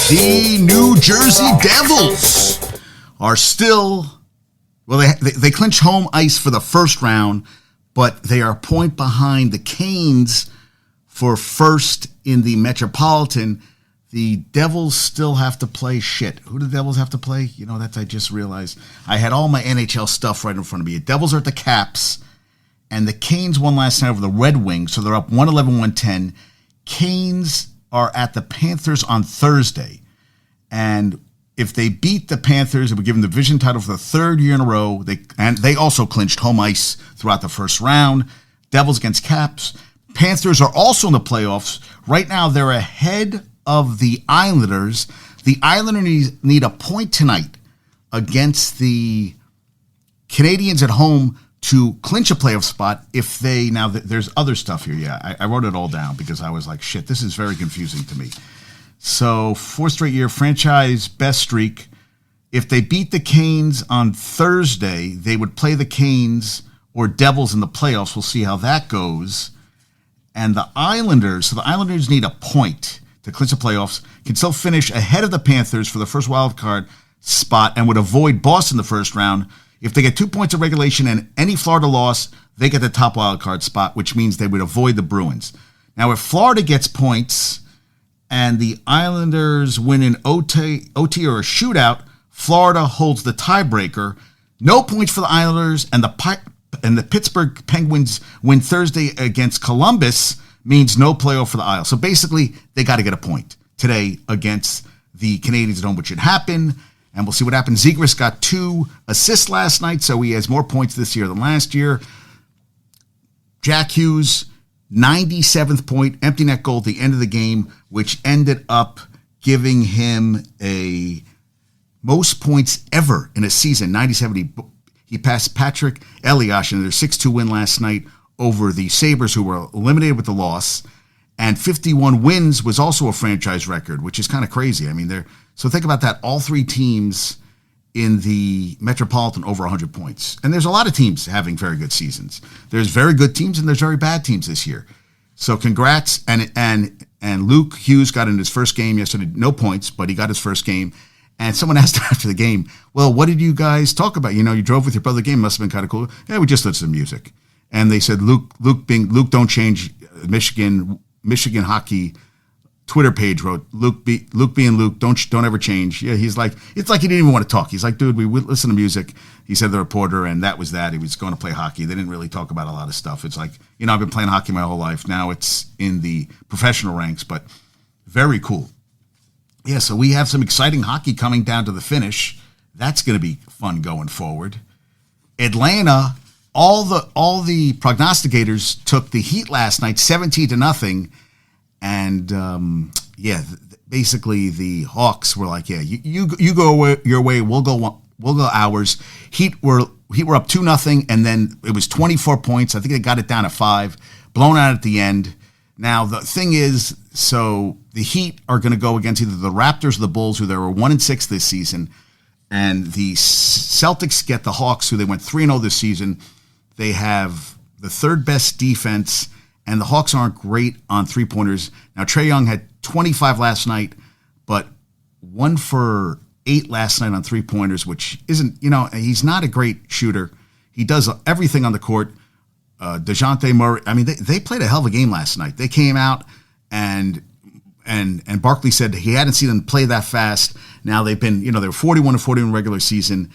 The New Jersey Devils are still, well, they clinch home ice for the first round, but they are a point behind the Canes for first in the Metropolitan. The Devils still have to play shit. Who do the Devils have to play? You know, that I just realized. I had all my NHL stuff right in front of me. The Devils are at the Caps, and the Canes won last night over the Red Wings, so they're up 111-110. Canes are at the Panthers on Thursday, and if they beat the Panthers, it would give them the division title for the third year in a row. They also clinched home ice throughout the first round. Devils against Caps. Panthers are also in the playoffs. Right now, they're ahead of the Islanders. The Islanders need a point tonight against the Canadiens at home to clinch a playoff spot. If they, now there's other stuff here. Yeah, I wrote it all down because I was like, shit, this is very confusing to me. So, fourth straight year, franchise best streak. If they beat the Canes on Thursday, they would play the Canes or Devils in the playoffs. We'll see how that goes. And the Islanders, so the Islanders need a point to clinch the playoffs, can still finish ahead of the Panthers for the first wild card spot and would avoid Boston the first round. If they get 2 points of regulation and any Florida loss, they get the top wild card spot, which means they would avoid the Bruins. Now, if Florida gets points and the Islanders win an OT or a shootout, Florida holds the tiebreaker. No points for the Islanders, and the Pittsburgh Penguins win Thursday against Columbus means no playoff for the Isles. So basically, they got to get a point today against the Canadiens at home, which should happen. And we'll see what happens. Zegras got 2 assists last night, so he has more points this year than last year. Jack Hughes, 97th point, empty net goal at the end of the game, which ended up giving him a most points ever in a season, 97. He passed Patrick Elias in their 6-2 win last night over the Sabres, who were eliminated with the loss. And 51 wins was also a franchise record, which is kind of crazy. I mean, so think about that. All 3 teams in the Metropolitan over 100 points. And there's a lot of teams having very good seasons. There's very good teams and there's very bad teams this year. So congrats. And Luke Hughes got in his first game yesterday. No points, but he got his first game. And someone asked him after the game, well, what did you guys talk about? You know, you drove with your brother. The game must have been kind of cool. Yeah, we just listened to music. And they said, Luke, don't change. Michigan hockey Twitter page wrote, Luke being Luke, don't ever change. Yeah, he's like, it's like he didn't even want to talk. He's like, dude, we would listen to music. He said the reporter, and that was that. He was going to play hockey. They didn't really talk about a lot of stuff. It's like, you know, I've been playing hockey my whole life. Now it's in the professional ranks, but very cool. Yeah, so we have some exciting hockey coming down to the finish. That's going to be fun going forward. Atlanta, all the prognosticators took the Heat last night, 17-0. And, basically the Hawks were like, yeah, you go your way, we'll go ours. Heat were up 2-0, and then it was 24 points. I think they got it down to 5, blown out at the end. Now, the thing is, so the Heat are going to go against either the Raptors or the Bulls, who they were 1-6 this season, and the Celtics get the Hawks, who they went 3-0 this season. They have the third best defense, and the Hawks aren't great on three-pointers. Now, Trae Young had 25 last night, but 1 for 8 last night on three-pointers, which isn't, he's not a great shooter. He does everything on the court. DeJounte Murray, I mean, they played a hell of a game last night. They came out, and Barkley said he hadn't seen them play that fast. Now they've been, they were 41-41 regular season.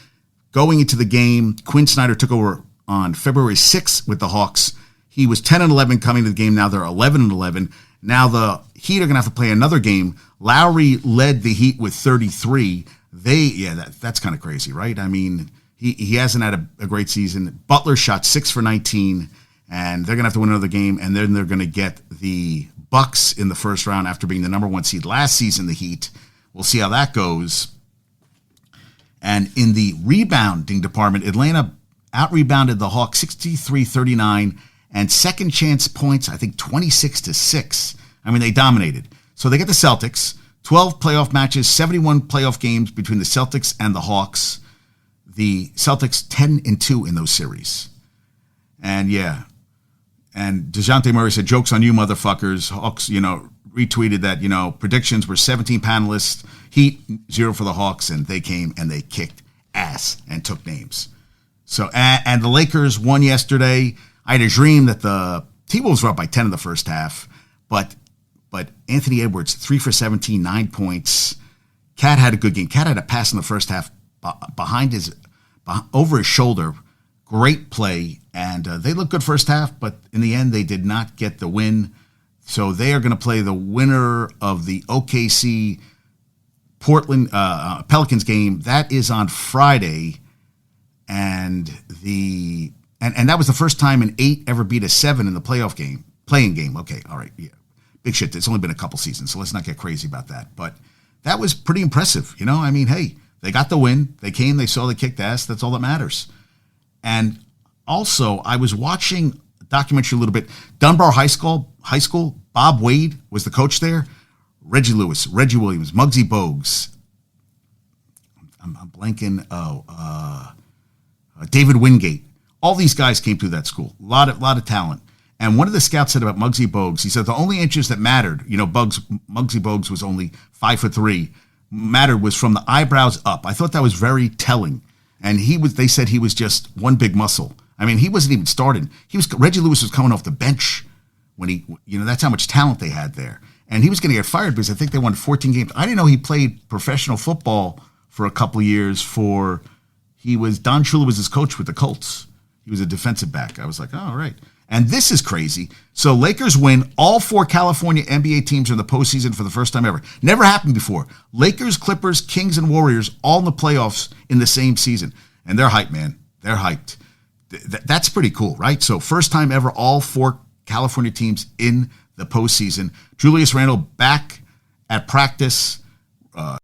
Going into the game, Quinn Snyder took over on February 6th with the Hawks. He was 10-11 coming to the game. Now they're 11-11. Now the Heat are going to have to play another game. Lowry led the Heat with 33. That's kind of crazy, right? I mean, he hasn't had a great season. Butler shot 6 for 19, and they're going to have to win another game, and then they're going to get the Bucks in the first round after being the number 1 seed last season, the Heat. We'll see how that goes. And in the rebounding department, Atlanta out-rebounded the Hawks 63-39, and second chance points, I think 26-6. I mean, they dominated. So they get the Celtics, 12 playoff matches, 71 playoff games between the Celtics and the Hawks. The Celtics 10-2 in those series. And DeJounte Murray said, joke's on you, motherfuckers. Hawks, retweeted that, predictions were 17 panelists. Heat, 0 for the Hawks, and they came and they kicked ass and took names. So, and the Lakers won yesterday. I had a dream that the T-Wolves were up by 10 in the first half, but Anthony Edwards, 3 for 17, 9 points. Cat had a good game. Cat had a pass in the first half over his shoulder. Great play, and they looked good first half, but in the end, they did not get the win. So they are going to play the winner of the OKC Portland Pelicans game. That is on Friday, and that was the first time an 8 ever beat a 7 in the playing game. Okay, all right, yeah, big shit. It's only been a couple seasons, so let's not get crazy about that. But that was pretty impressive. You know, I mean, hey, they got the win. They came, they saw, they kicked ass. That's all that matters. And also, I was watching a documentary a little bit. Dunbar High School. Bob Wade was the coach there. Reggie Lewis, Reggie Williams, Muggsy Bogues. I'm blanking. David Wingate. All these guys came through that school. A lot of talent. And one of the scouts said about Muggsy Bogues, he said the only inches that mattered, Muggsy Bogues was only 5'3", mattered was from the eyebrows up. I thought that was very telling. And they said he was just one big muscle. I mean, he wasn't even starting. Reggie Lewis was coming off the bench when that's how much talent they had there. And he was going to get fired because I think they won 14 games. I didn't know he played professional football for a couple of years Don Shula was his coach with the Colts. He was a defensive back. I was like, oh, all right. And this is crazy. So Lakers win. All 4 California NBA teams are in the postseason for the first time ever. Never happened before. Lakers, Clippers, Kings, and Warriors all in the playoffs in the same season. And they're hyped, man. They're hyped. That's pretty cool, right? So first time ever, all 4 California teams in the postseason. Julius Randle back at practice.